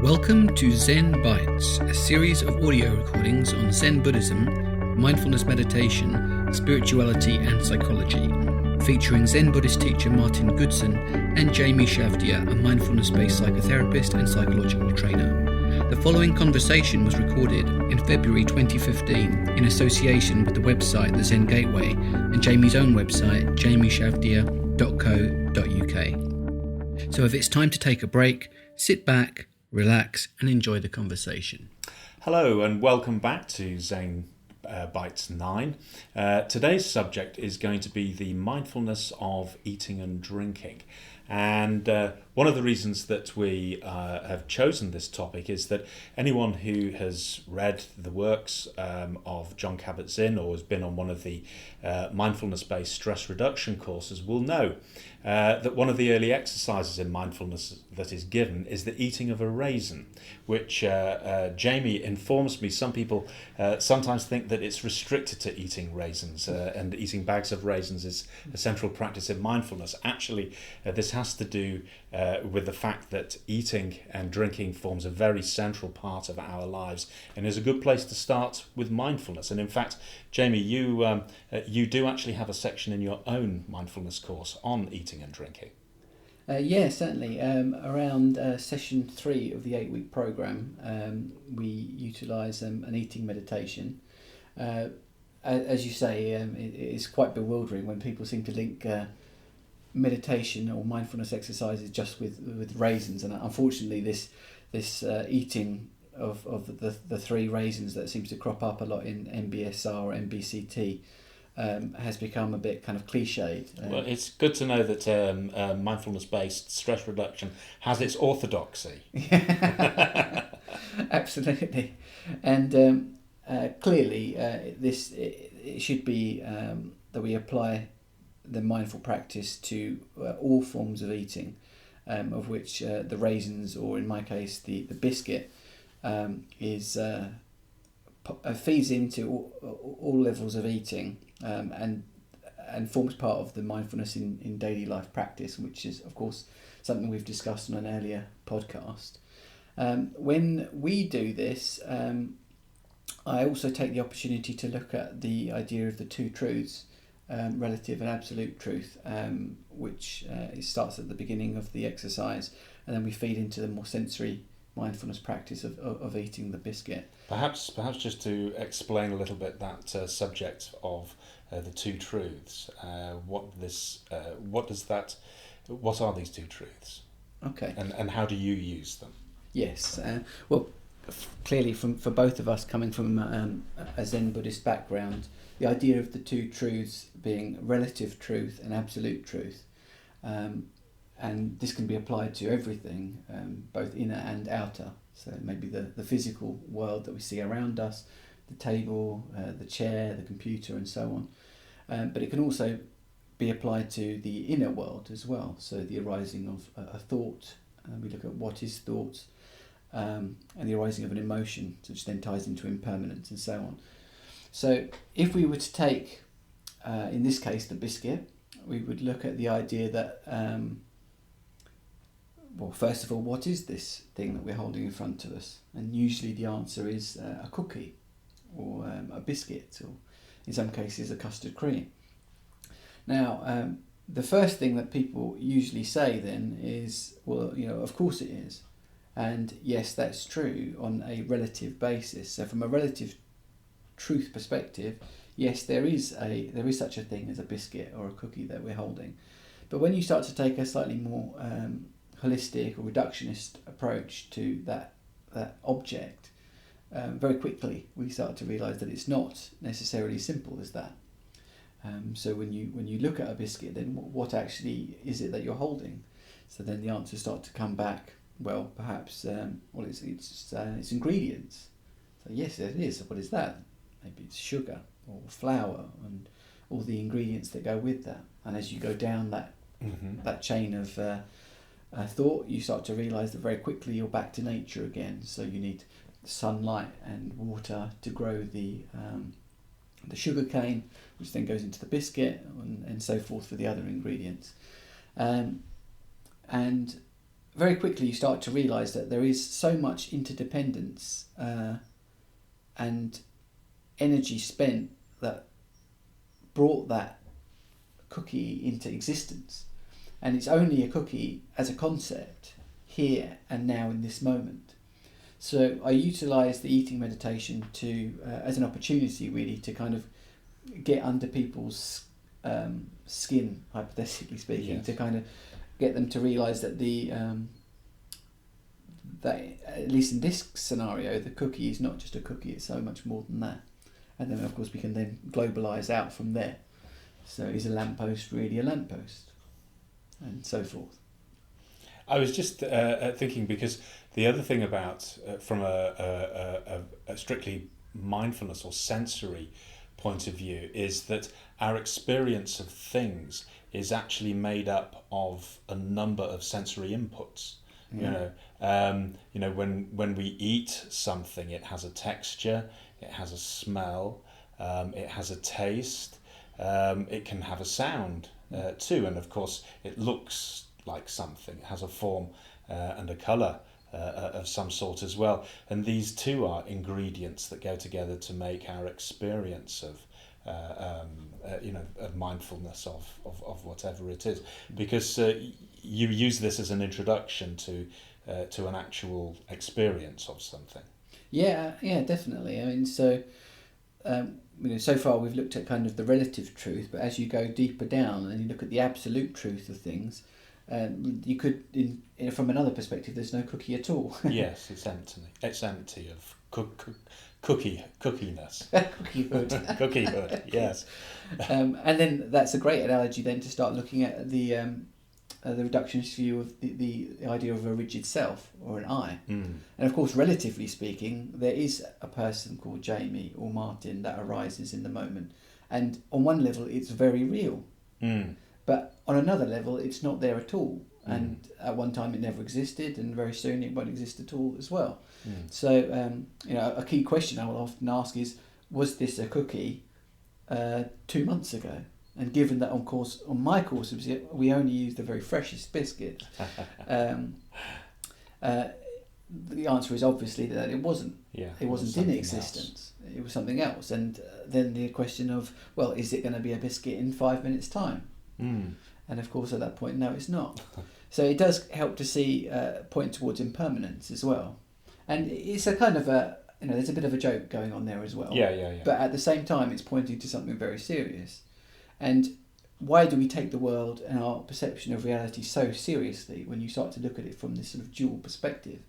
Welcome to Zen Bites, a series of audio recordings on Zen Buddhism, mindfulness meditation, spirituality and psychology, featuring Zen Buddhist teacher Martin Goodson and Jamie Shavdia, a mindfulness-based psychotherapist and psychological trainer. The following conversation was recorded in February 2015 in association with the website The Zen Gateway and Jamie's own website, jamieshavdia.co.uk. So if it's time to take a break, sit back, relax and enjoy the conversation. Hello and welcome back to Zen Bites 9. Today's subject is going to be the mindfulness of eating and drinking. And one of the reasons that we have chosen this topic is that anyone who has read the works of Jon Kabat-Zinn or has been on one of the mindfulness-based stress reduction courses will know that one of the early exercises in mindfulness that is given is the eating of a raisin, which Jamie informs me some people sometimes think that it's restricted to eating raisins and eating bags of raisins is a central practice in mindfulness. Actually, this has to do with the fact that eating and drinking forms a very central part of our lives and is a good place to start with mindfulness. And in fact, Jamie, you do actually have a section in your own mindfulness course on eating and drinking. Yeah, certainly. Around session 3 of the 8-week program, we utilise an eating meditation. As you say, it is quite bewildering when people seem to link meditation or mindfulness exercises just with raisins, and unfortunately this eating of the 3 raisins that seems to crop up a lot in MBSR or MBCT has become a bit kind of cliched. Well, it's good to know that mindfulness-based stress reduction has its orthodoxy. Absolutely, and clearly it should be that we apply the mindful practice to all forms of eating, of which the raisins, or in my case the biscuit, feeds into all levels of eating, and forms part of the mindfulness in daily life practice, which is of course something we've discussed on an earlier podcast. When we do this, I also take the opportunity to look at the idea of the 2 truths, relative and absolute truth, which it starts at the beginning of the exercise, and then we feed into the more sensory mindfulness practice of eating the biscuit. Perhaps just to explain a little bit that subject of the 2 truths. What are these 2 truths? Okay. And how do you use them? Yes. Well, clearly for both of us coming from a Zen Buddhist background, the idea of the 2 truths being relative truth and absolute truth, and this can be applied to everything, both inner and outer. So maybe the physical world that we see around us, the table, the chair, the computer, and so on. But it can also be applied to the inner world as well. So the arising of a thought, we look at what is thought, and the arising of an emotion, which then ties into impermanence and so on. So if we were to take, in this case, the biscuit, we would look at the idea that, well, first of all, what is this thing that we're holding in front of us? And usually the answer is a cookie or a biscuit, or in some cases a custard cream. Now, the first thing that people usually say then is, well, of course it is. And yes, that's true on a relative basis. So from a relative truth perspective, yes, there is such a thing as a biscuit or a cookie that we're holding. But when you start to take a slightly more holistic or reductionist approach to that object, very quickly we start to realise that it's not necessarily simple as that. So when you look at a biscuit, then what actually is it that you're holding? So then the answers start to come back. Well, perhaps it's ingredients. So yes, it is. What is that? Maybe it's sugar or flour and all the ingredients that go with that. And as you go down that chain of thought, you start to realise that very quickly you're back to nature again. So you need sunlight and water to grow the sugar cane, which then goes into the biscuit, and so forth for the other ingredients. And very quickly you start to realise that there is so much interdependence and energy spent that brought that cookie into existence. And it's only a cookie as a concept here and now in this moment. So I utilise the eating meditation to as an opportunity really to kind of get under people's skin, hypothetically speaking, Yes. to kind of get them to realise that that at least in this scenario, the cookie is not just a cookie; it's so much more than that. And then, of course, we can then globalise out from there. So, is a lamppost really a lamppost, and so forth. I was just thinking, because the other thing about from a strictly mindfulness or sensory point of view is that our experience of things is actually made up of a number of sensory inputs. Yeah. When we eat something, it has a texture, it has a smell, it has a taste, it can have a sound too, and of course it looks like something. It has a form and a colour of some sort as well. And these two are ingredients that go together to make our experience of of mindfulness of whatever it is. Because you use this as an introduction to an actual experience of something. Yeah, definitely. I mean, so so far we've looked at kind of the relative truth, but as you go deeper down and you look at the absolute truth of things, you could, from another perspective, there's no cookie at all. Yes, it's empty. It's empty of cookiness. Cookiehood. Cookiehood. Yes. And then that's a great analogy then to start looking at the reductionist view of the idea of a rigid self or an I. Mm. And of course, relatively speaking, there is a person called Jamie or Martin that arises in the moment. And on one level, it's very real. Mm. But on another level, it's not there at all. Mm. And at one time, it never existed, and very soon it won't exist at all as well. Mm. So, a key question I will often ask is, was this a cookie 2 months ago? And given that, on my course, we only use the very freshest biscuit, the answer is obviously that it wasn't. Yeah, it wasn't in existence. Else. It was something else. And then the question of, well, is it going to be a biscuit in 5 minutes' time? Mm. And of course, at that point, no, it's not. So it does help to see point towards impermanence as well. And it's a kind of there's a bit of a joke going on there as well. Yeah. But at the same time, it's pointing to something very serious. And why do we take the world and our perception of reality so seriously when you start to look at it from this sort of dual perspective?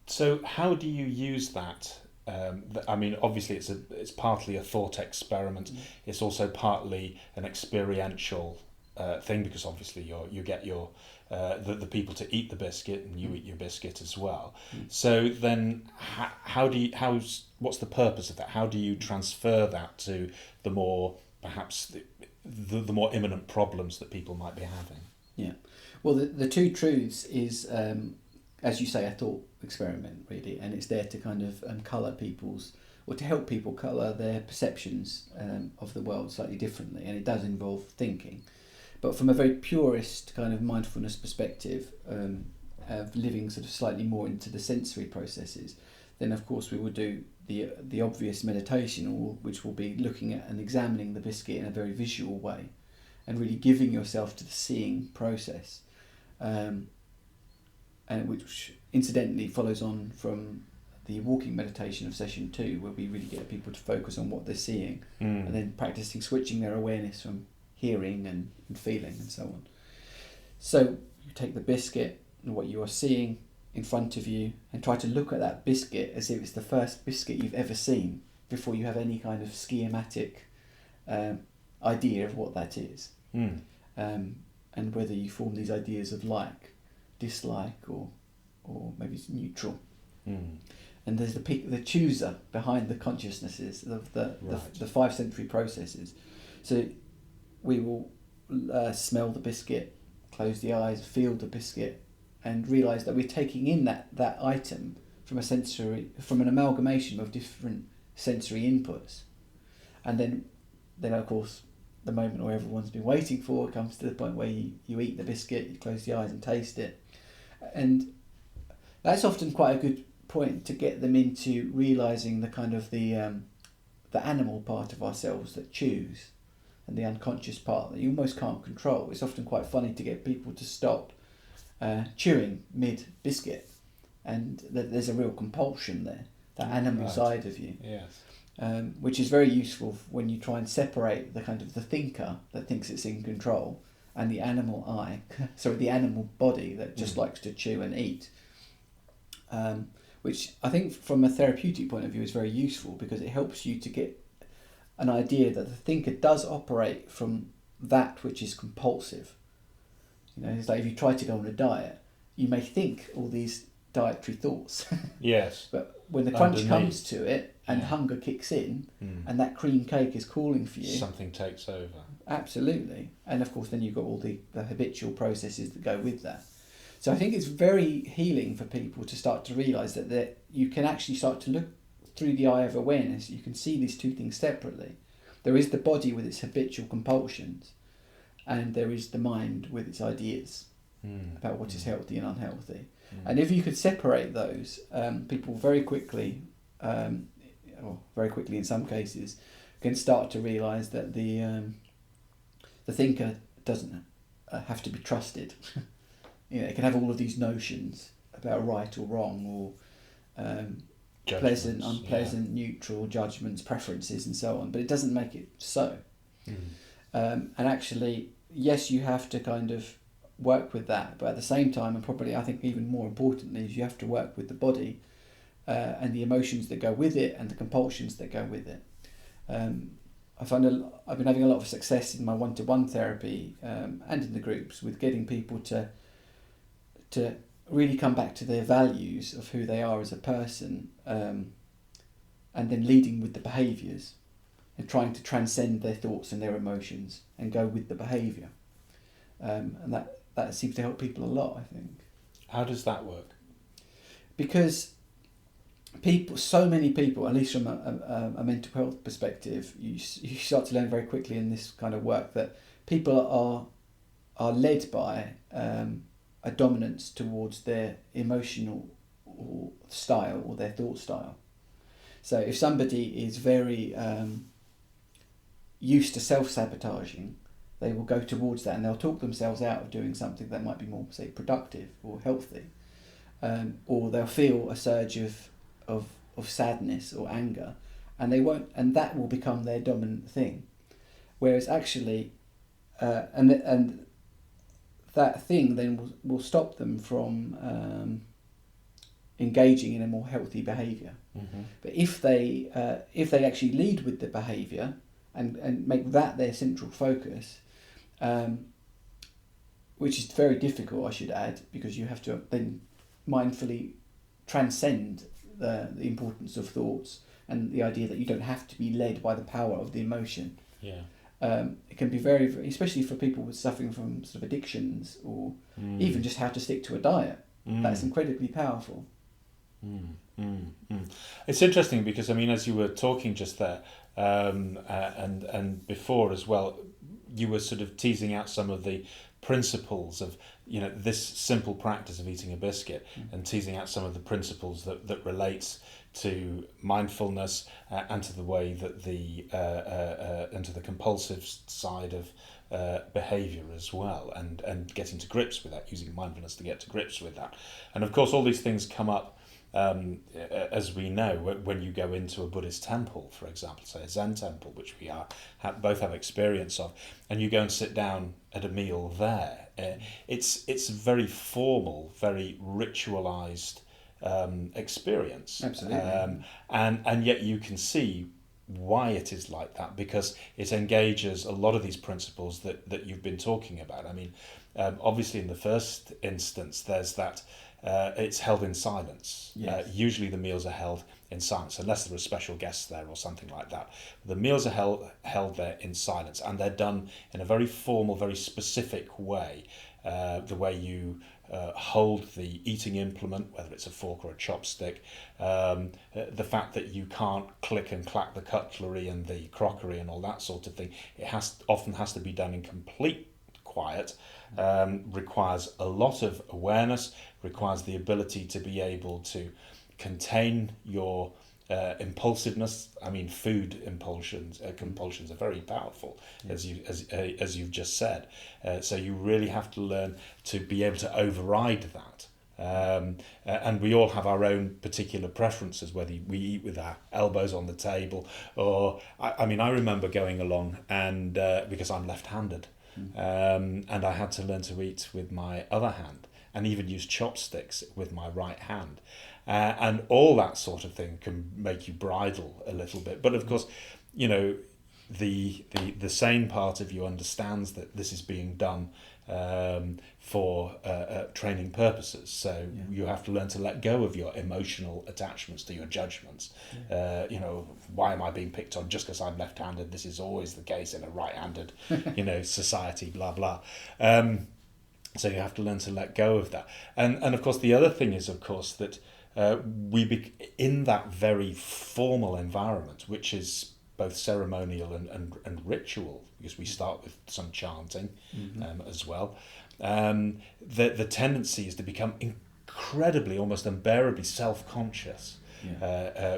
So how do you use that? I mean, obviously, it's partly a thought experiment. Mm. It's also partly an experiential thing, because obviously you get your the people to eat the biscuit, and you eat your biscuit as well. Mm. So then, what's the purpose of that? How do you transfer that to the more perhaps the more imminent problems that people might be having? Yeah, well, the two truths is, as you say, a thought experiment really, and it's there to kind of colour people's, or to help people colour their perceptions of the world slightly differently, and it does involve thinking. But from a very purist kind of mindfulness perspective, of living sort of slightly more into the sensory processes, then of course we will do the obvious meditation, which will be looking at and examining the biscuit in a very visual way, and really giving yourself to the seeing process, and which incidentally follows on from the walking meditation of session 2, where we really get people to focus on what they're seeing, and then practicing switching their awareness from hearing and feeling and so on. So you take the biscuit and what you are seeing in front of you, and try to look at that biscuit as if it's the first biscuit you've ever seen, before you have any kind of schematic idea of what that is. And whether you form these ideas of like, dislike, or maybe it's neutral. And there's the chooser behind the consciousnesses of the 5 sensory processes. So we will smell the biscuit, close the eyes, feel the biscuit, and realise that we're taking in that item from an amalgamation of different sensory inputs. And then of course, the moment where everyone's been waiting for comes to the point where you eat the biscuit, you close the eyes and taste it. And that's often quite a good point to get them into realising the kind of the animal part of ourselves that choose, and the unconscious part that you almost can't control. It's often quite funny to get people to stop chewing mid-biscuit, and that there's a real compulsion there, that animal side of you. Yes. Which is very useful when you try and separate the kind of the thinker that thinks it's in control and the animal the animal body that just likes to chew and eat. Which I think from a therapeutic point of view is very useful, because it helps you to get an idea that the thinker does operate from that which is compulsive. You know, it's like if you try to go on a diet, you may think all these dietary thoughts. Yes. But when the crunch Underneath. comes to it and hunger kicks in and that cream cake is calling for you, something takes over. Absolutely. And of course then you've got all the habitual processes that go with that. So I think it's very healing for people to start to realise that you can actually start to look through the eye of awareness. You can see these two things separately. There is the body with its habitual compulsions, and there is the mind with its ideas about what is healthy and unhealthy. And if you could separate those, people very quickly, or very quickly in some cases, can start to realise that the thinker doesn't have to be trusted. You know, it can have all of these notions about right or wrong, or pleasant, unpleasant, neutral, judgments, preferences, and so on. But it doesn't make it so. And actually, yes, you have to kind of work with that, but at the same time, and probably I think even more importantly, is you have to work with the body and the emotions that go with it and the compulsions that go with it. I've been having a lot of success in my one-to-one therapy and in the groups with getting people to really come back to their values of who they are as a person, and then leading with the behaviours and trying to transcend their thoughts and their emotions and go with the behaviour. And that seems to help people a lot, I think. How does that work? Because so many people, at least from a mental health perspective, you start to learn very quickly in this kind of work that people are led by a dominance towards their emotional style or their thought style. So if somebody is very used to self-sabotaging, they will go towards that and they'll talk themselves out of doing something that might be more, say, productive or healthy, or they'll feel a surge of sadness or anger, and that will become their dominant thing. Whereas actually, and that thing then will stop them from engaging in a more healthy behaviour. But if they actually lead with the behaviour and make that their central focus, which is very difficult, I should add, because you have to then mindfully transcend the importance of thoughts and the idea that you don't have to be led by the power of the emotion. Yeah. It can be very, very, especially for people suffering from sort of addictions or even just how to stick to a diet. That's incredibly powerful. It's interesting because, I mean, as you were talking just there, and before as well, you were sort of teasing out some of the principles of, you know, this simple practice of eating a biscuit, and teasing out some of the principles that relates to mindfulness and to the way that and to the compulsive side of behaviour as well, and getting to grips with that, using mindfulness to get to grips with that. And of course all these things come up, as we know, when you go into a Buddhist temple, for example, say a Zen temple, which we both have experience of, and you go and sit down at a meal there, it's a very formal, very ritualized experience. Absolutely. And yet you can see why it is like that, because it engages a lot of these principles that you've been talking about. I mean, obviously in the first instance there's that it's held in silence. Yes. Usually the meals are held in silence, unless there are special guests there or something like that. The meals are held there in silence, and they're done in a very formal, very specific way. The way you hold the eating implement, whether it's a fork or a chopstick, the fact that you can't click and clack the cutlery and the crockery and all that sort of thing. It often has to be done in complete quiet, requires a lot of awareness, requires the ability to be able to contain your impulsiveness. I mean, food compulsions are very powerful, as you've just said. So you really have to learn to be able to override that. And we all have our own particular preferences, whether we eat with our elbows on the table or I remember going along and because I'm left-handed, and I had to learn to eat with my other hand and even use chopsticks with my right hand, and all that sort of thing can make you bridle a little bit. But of course, the sane part of you understands that this is being done for training purposes. So you have to learn to let go of your emotional attachments to your judgments. Why am I being picked on just because I'm left-handed? This is always the case in a right-handed, society. Blah blah. So you have to learn to let go of that. And of course, the other thing is, of course, that in that very formal environment, which is both ceremonial and ritual, because we start with some chanting as well. The tendency is to become incredibly, almost unbearably self-conscious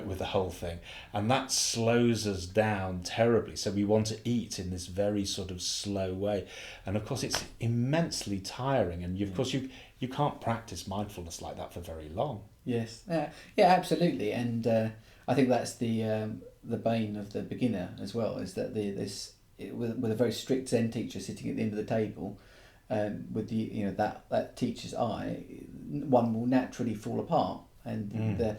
with the whole thing, and that slows us down terribly. So we want to eat in this very sort of slow way, and of course it's immensely tiring. And of course you can't practice mindfulness like that for very long. Yes, absolutely, and I think that's the bane of the beginner as well, is that with a very strict Zen teacher sitting at the end of the table, with that teacher's eye, one will naturally fall apart, and the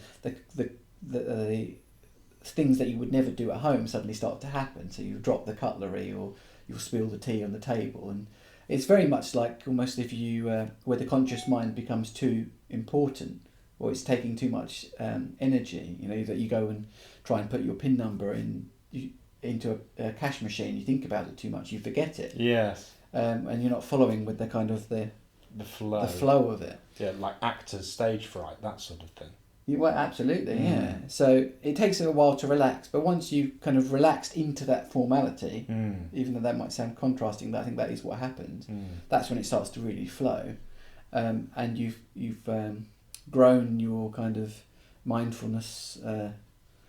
things that you would never do at home suddenly start to happen. So you drop the cutlery, or you'll spill the tea on the table, and it's very much like almost if you where the conscious mind becomes too important, or it's taking too much energy. That you go and try and put your PIN number into a cash machine. You think about it too much, you forget it. Yes. And you're not following with the kind of the flow of it. Yeah, like actors' stage fright, that sort of thing. Well, absolutely, yeah. So it takes a while to relax, but once you've kind of relaxed into that formality, even though that might sound contrasting, but I think that is what happens. That's when it starts to really flow, and you've grown your kind of mindfulness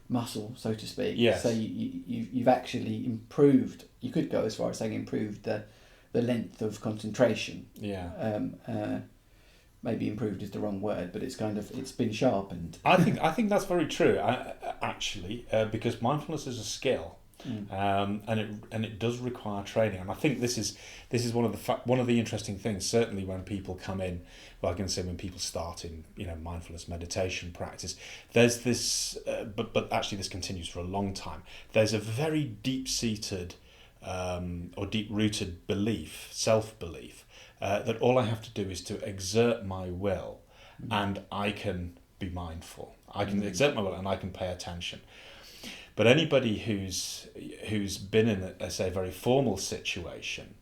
muscle, so to speak. Yes. So you've actually improved. You could go as far as saying improved the length of concentration. Yeah. Maybe improved is the wrong word, but it's been sharpened. I think that's very true. Actually, because mindfulness is a skill, and it does require training. And I think this is one of the interesting things. Certainly, when people come in, well, I can say when people start in mindfulness meditation practice, there's this, but actually this continues for a long time. There's a very deep-seated or deep-rooted belief, self-belief. That all I have to do is to exert my will, and I can be mindful. I can exert my will, and I can pay attention. But anybody who's been in a very formal situation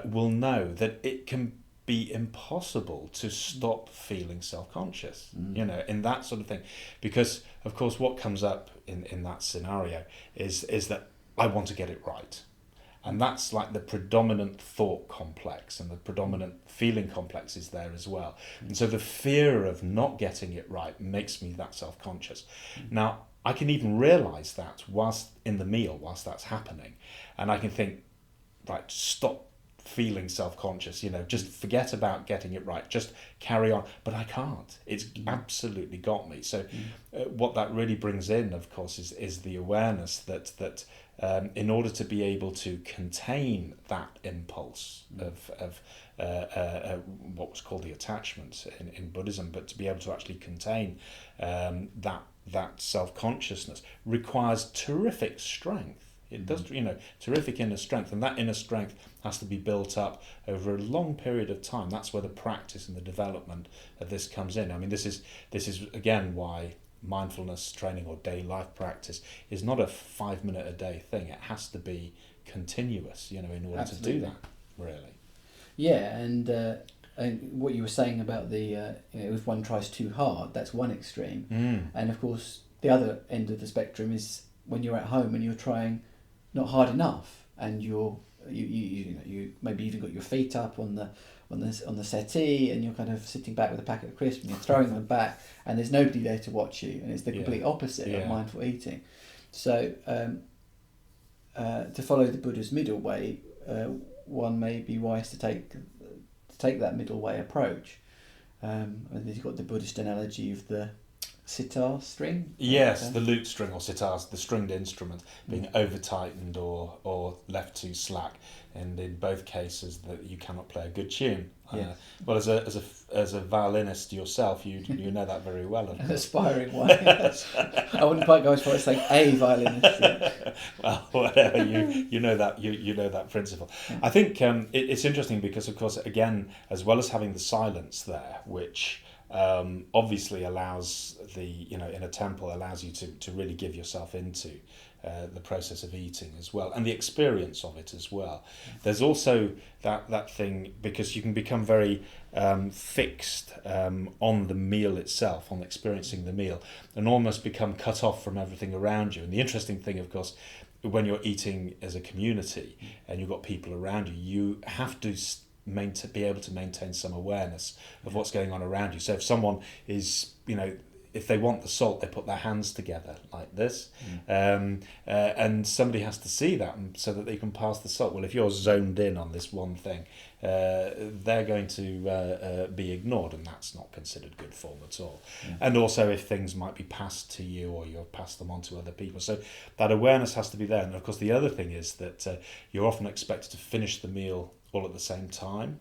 will know that it can be impossible to stop feeling self-conscious. In that sort of thing, because of course what comes up in that scenario is that I want to get it right. And that's like the predominant thought complex, and the predominant feeling complex is there as well. And so the fear of not getting it right makes me that self-conscious. Now, I can even realise that whilst in the meal, whilst that's happening. And I can think, right, stop feeling self-conscious, just forget about getting it right, just carry on. But I can't. It's absolutely got me. So what that really brings in, of course, is the awareness that in order to be able to contain that impulse of what was called the attachment in Buddhism, but to be able to actually contain that self-consciousness requires terrific strength. It does, terrific inner strength, and that inner strength has to be built up over a long period of time. That's where the practice and the development of this comes in. I mean, this is again why mindfulness training or daily life practice is not a 5-minute a day thing. It has to be continuous, in order Absolutely. to do that, really. Yeah, and what you were saying about the if one tries too hard, that's one extreme. And of course, the other end of the spectrum is when you're at home and you're trying not hard enough, and you're you maybe even got your feet up on the settee, and you're kind of sitting back with a packet of crisps and you're throwing them back, and there's nobody there to watch you, and it's the complete opposite of mindful eating. So to follow the Buddha's middle way, one may be wise to take that middle way approach. And you've got the Buddhist analogy of the sitar string. Yes, the lute string or sitars, the stringed instrument, being over tightened or left too slack, and in both cases that you cannot play a good tune. Yes. Well, as a violinist yourself, you know that very well. Of An course. aspiring one. Yes. I wouldn't quite go as far as saying a violinist. Yeah. Well, whatever, you know that you know that principle. Yeah. I think it's interesting because, of course, again, as well as having the silence there, which obviously allows in a temple allows you to really give yourself into the process of eating as well, and the experience of it as well. There's also that thing, because you can become very fixed on the meal itself, on experiencing the meal, and almost become cut off from everything around you. And the interesting thing, of course, when you're eating as a community and you've got people around you, you have to be able to maintain some awareness of what's going on around you. So if someone is, if they want the salt, they put their hands together like this, and somebody has to see that so that they can pass the salt. Well, if you're zoned in on this one thing, they're going to be ignored, and that's not considered good form at all. And also if things might be passed to you, or you'll pass them on to other people. So that awareness has to be there. And of course the other thing is that you're often expected to finish the meal all at the same time.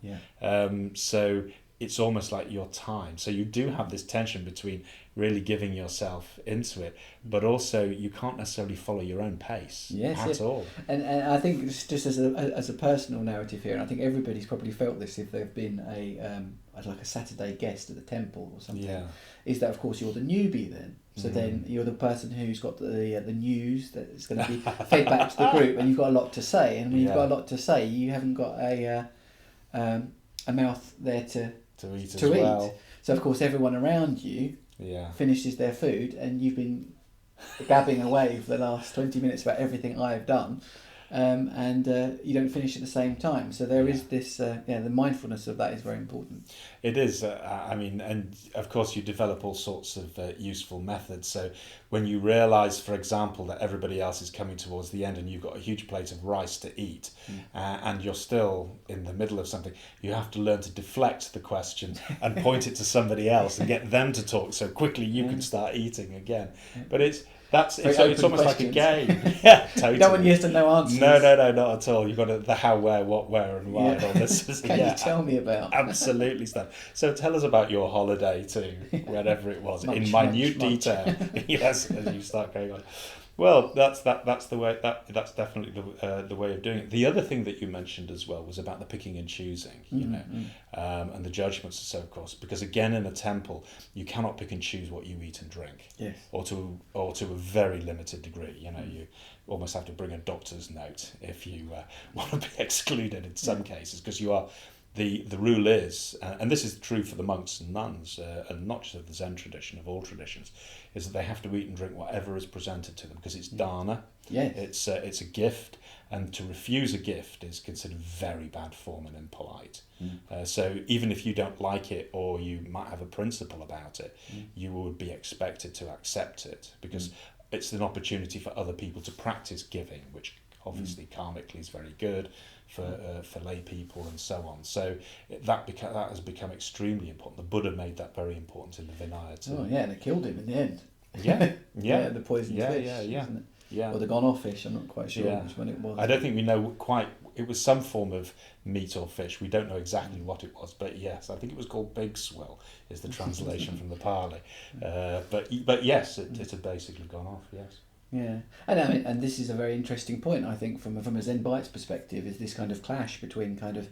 So it's almost like your time. So you do have this tension between really giving yourself into it, but also you can't necessarily follow your own pace at all. And I think it's just as a personal narrative here, and I think everybody's probably felt this if they've been like a Saturday guest at the temple or something, is that of course you're the newbie then. So then you're the person who's got the news that's going to be fed back to the group, and you've got a lot to say. And when you've got a lot to say, you haven't got a mouth there to eat. Well. So of course everyone around you finishes their food, and you've been gabbing away for the last 20 minutes about everything I've done, and you don't finish at the same time. So there is this, the mindfulness of that is very important. It is. And of course you develop all sorts of useful methods. So when you realise, for example, that everybody else is coming towards the end and you've got a huge plate of rice to eat, and you're still in the middle of something, you have to learn to deflect the question and point it to somebody else and get them to talk so quickly you can start eating again. But it's almost like a game. Yeah, totally. No one used to know answers. No, not at all. You've got the how, where, what, where, and why. And all this. Can you tell me about? Absolutely, Stan. So tell us about your holiday to wherever it was in minute detail. Yes, as you start going on. Well, that's the way. That's definitely the way of doing it. The other thing that you mentioned as well was about the picking and choosing, and the judgments. So of course, because again in a temple, you cannot pick and choose what you eat and drink, or to a very limited degree. You almost have to bring a doctor's note if you want to be excluded in some cases, because you are. The rule is, and this is true for the monks and nuns, and not just of the Zen tradition, of all traditions, is that they have to eat and drink whatever is presented to them, because it's dana. Yes. It's a gift, and to refuse a gift is considered very bad form and impolite. So even if you don't like it, or you might have a principle about it, you would be expected to accept it, because it's an opportunity for other people to practice giving, which obviously karmically is very good for lay people and so on. So that has become extremely important. The Buddha made that very important in the Vinaya too. Oh yeah, and it killed him in the end. Yeah, the poisoned fish. Isn't it? Yeah. Or the gone-off fish. I'm not quite sure which one it was. I don't think we know quite. It was some form of meat or fish. We don't know exactly what it was, but yes, I think it was called big swill. Is the translation from the Pali. But yes, it had basically gone off. Yes. Yeah, and this is a very interesting point, I think, from a Zen Bites perspective, is this kind of clash between kind of,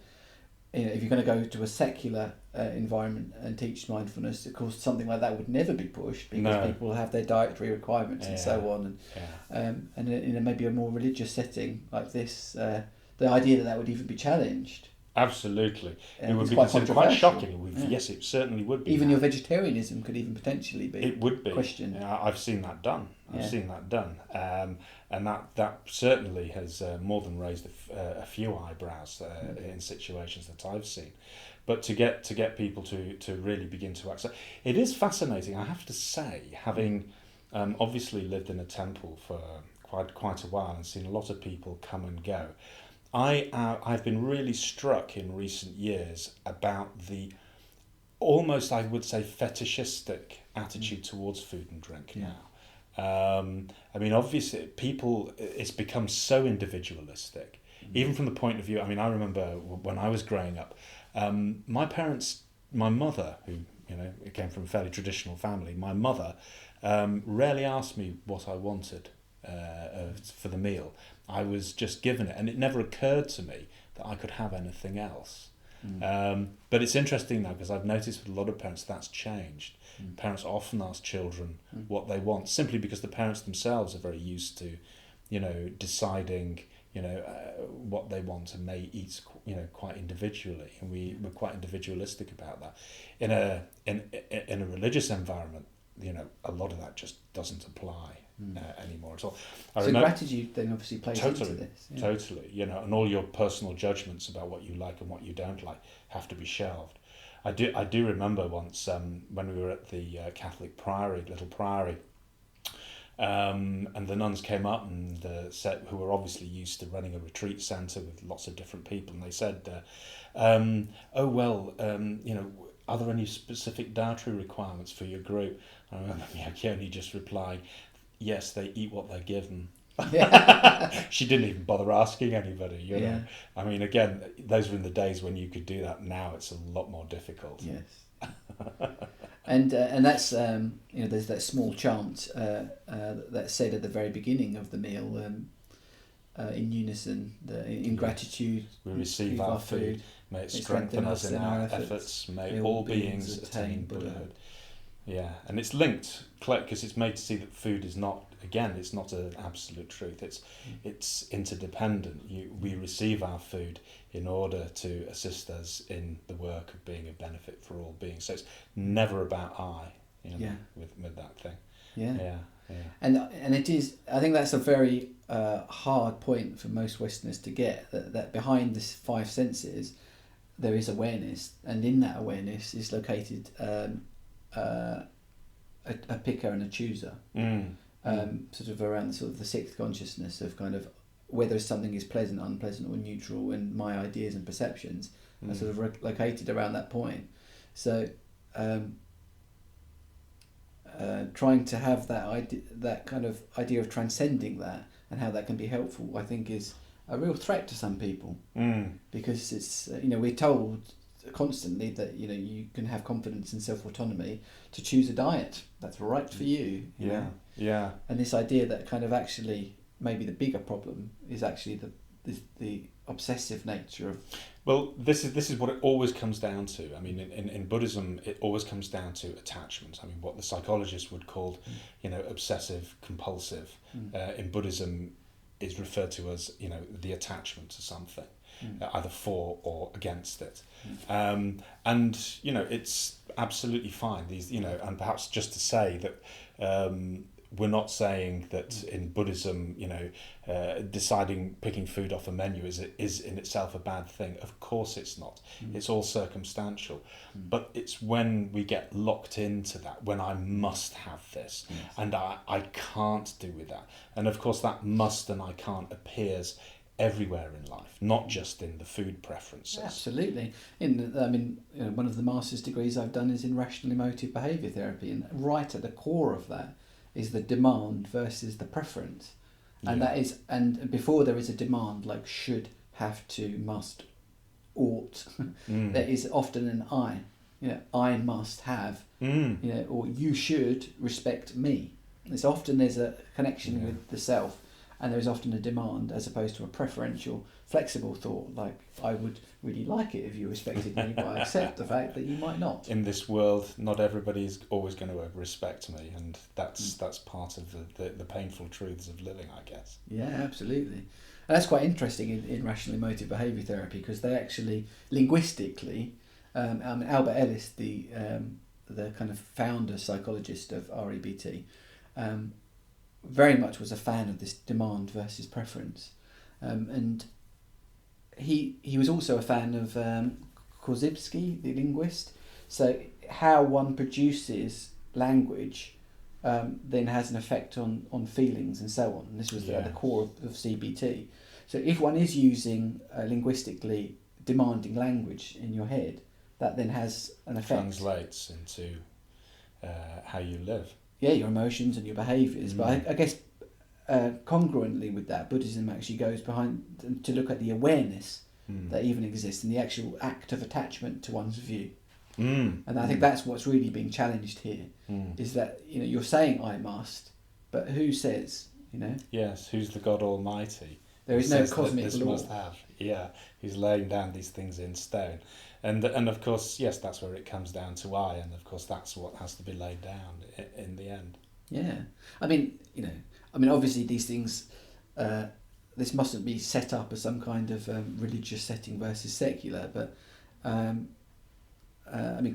if you're going to go to a secular environment and teach mindfulness, of course something like that would never be pushed, because people will have their dietary requirements and so on, and in maybe a more religious setting like this, the idea that would even be challenged Absolutely. It would It's be quite considered quite controversial. shocking. Yeah. Yes, it certainly would be. Even your vegetarianism could even potentially be It would be questioned. Yeah, I've seen that done. Yeah. And that certainly has more than raised a few eyebrows in situations that I've seen. But to get people to really begin to accept, it is fascinating. I have to say, having obviously lived in a temple for quite a while and seen a lot of people come and go, I've been really struck in recent years about the almost, I would say, fetishistic attitude towards food and drink now. I mean, obviously, it's become so individualistic, even from the point of view. I mean, I remember when I was growing up, my mother, who came from a fairly traditional family, my mother rarely asked me what I wanted for the meal. I was just given it, and it never occurred to me that I could have anything else. But it's interesting now because I've noticed with a lot of parents that's changed. Parents often ask children what they want simply because the parents themselves are very used to, deciding, what they want and may eat, quite individually, and we're quite individualistic about that. In a religious environment, a lot of that just doesn't apply anymore at all. So gratitude then obviously plays into this. Yeah. Totally, and all your personal judgments about what you like and what you don't like have to be shelved. I do remember once when we were at the Catholic priory, little priory, and the nuns came up and said, who were obviously used to running a retreat centre with lots of different people, and they said, are there any specific dietary requirements for your group? I remember Miakioni just replying, yes, they eat what they're given. She didn't even bother asking anybody, know. I mean, again, those were in the days when you could do that. Now it's a lot more difficult. Yes. and that's there's that small chant that's said at the very beginning of the meal, in unison, in gratitude we receive our food. May it strengthen us in our efforts. May all beings attain Buddhahood. Yeah, and it's linked because it's made to see that food is not, again, it's not an absolute truth. It's interdependent. We receive our food in order to assist us in the work of being a benefit for all beings. So it's never about I, with that thing. Yeah. And it is. I think that's a very hard point for most Westerners to get. That behind the five senses, there is awareness, and in that awareness is located a picker and a chooser, sort of around sort of the sixth consciousness of kind of whether something is pleasant, unpleasant, or neutral, and my ideas and perceptions are sort of located around that point. So, trying to have that kind of idea of transcending that and how that can be helpful, I think, is a real threat to some people, because it's we're told constantly that you can have confidence and self-autonomy to choose a diet that's right for you. You know? And this idea that kind of actually maybe the bigger problem is actually the obsessive nature of. Well, this is what it always comes down to. I mean, in Buddhism, it always comes down to attachment. I mean, what the psychologists would call, obsessive compulsive. In Buddhism, is referred to as the attachment to something, either for or against it. And it's absolutely fine. These and perhaps just to say that we're not saying that in Buddhism, picking food off a menu is in itself a bad thing. Of course it's not. It's all circumstantial. But it's when we get locked into that, when I must have this, and I can't do with that. And of course that must and I can't appears everywhere in life, not just in the food preferences. Absolutely. One of the master's degrees I've done is in rational emotive behaviour therapy, and right at the core of that is the demand versus the preference. And that is, and before there is a demand like should, have to, must, ought, there is often an I. I must have, or you should respect me. There's a connection with the self, and there is often a demand as opposed to a preferential flexible thought, like I would really like it if you respected me, but I accept the fact that you might not. In this world, not everybody is always going to respect me, and that's part of the painful truths of living, I guess. Yeah, absolutely. And that's quite interesting in rational emotive behaviour therapy, because they actually linguistically, Albert Ellis, the kind of founder psychologist of REBT, very much was a fan of this demand versus preference, and he was also a fan of Korzybski, the linguist. So how one produces language then has an effect on feelings and so on. And this was at the core of CBT. So if one is using linguistically demanding language in your head, that then has an effect. Translates into how you live. Yeah, your emotions and your behaviours. But I guess congruently with that, Buddhism actually goes behind to look at the awareness that even exists and the actual act of attachment to one's view. And I think that's what's really being challenged here, is that you're saying I must, but who says? Yes, who's the God Almighty? There is no cosmic this law. Must have. Yeah, who's laying down these things in stone, and of course, yes, that's where it comes down to I, and of course that's what has to be laid down in the end. Yeah, I mean, obviously these things. This mustn't be set up as some kind of religious setting versus secular, but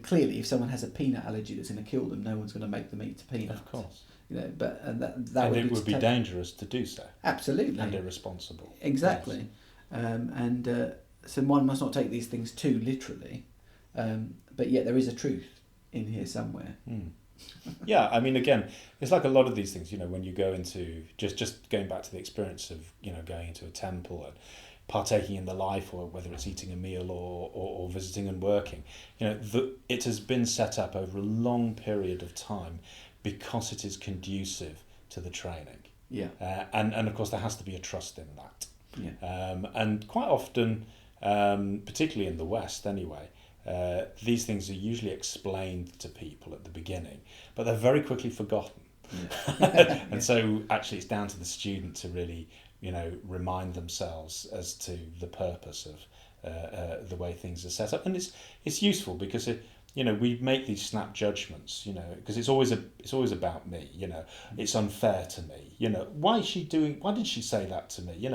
clearly, if someone has a peanut allergy that's going to kill them, no one's going to make them eat peanuts. Of course. But it would be dangerous to do so. Absolutely. And irresponsible. Exactly. Yes. So one must not take these things too literally, but yet there is a truth in here somewhere. Yeah, again, it's like a lot of these things, when you go into, just going back to the experience of, going into a temple and partaking in the life, or whether it's eating a meal or visiting and working, it has been set up over a long period of time because it is conducive to the training. Yeah. And of course there has to be a trust in that. Yeah. And quite often, particularly in the West anyway, these things are usually explained to people at the beginning, but they're very quickly forgotten. Yeah. And so actually it's down to the student to really, remind themselves as to the purpose of the way things are set up. And it's useful because we make these snap judgments, because it's always about me, it's unfair to me, why did she say that to me,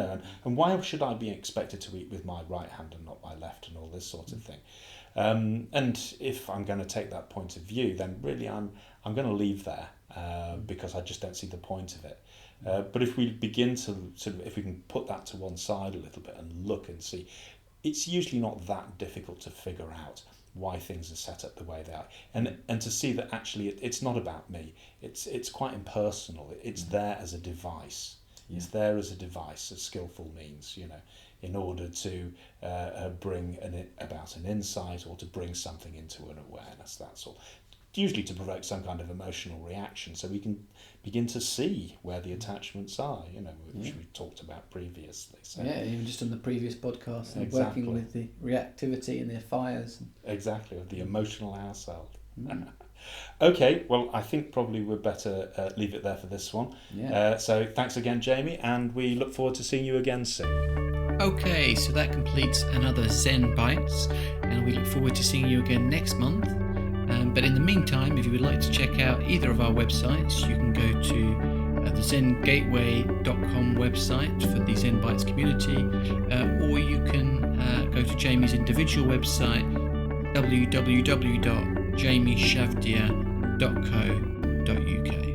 and why should I be expected to eat with my right hand and not my left, and all this sort of thing. And if I'm going to take that point of view, then really I'm going to leave there because I just don't see the point of it. But if we begin to if we can put that to one side a little bit and look and see, it's usually not that difficult to figure out why things are set up the way they are, and to see that actually it's not about me. It's quite impersonal. It's there as a device. Yeah. It's there as a device, a skillful means, in order to bring about an insight or to bring something into an awareness. That's all. Usually to provoke some kind of emotional reaction, so we can begin to see where the attachments are, which we talked about previously. So, yeah, even just on the previous podcast, exactly. Working with the reactivity and the fires. Exactly, of the emotional household. Okay, well, I think probably we'd better leave it there for this one. Yeah. So thanks again, Jamie, and we look forward to seeing you again soon. Okay, so that completes another Zen Bites, and we look forward to seeing you again next month. But in the meantime, if you would like to check out either of our websites, you can go to the zengateway.com website for the Zen Bites community, or you can go to Jamie's individual website, www.jamieshavdia.co.uk.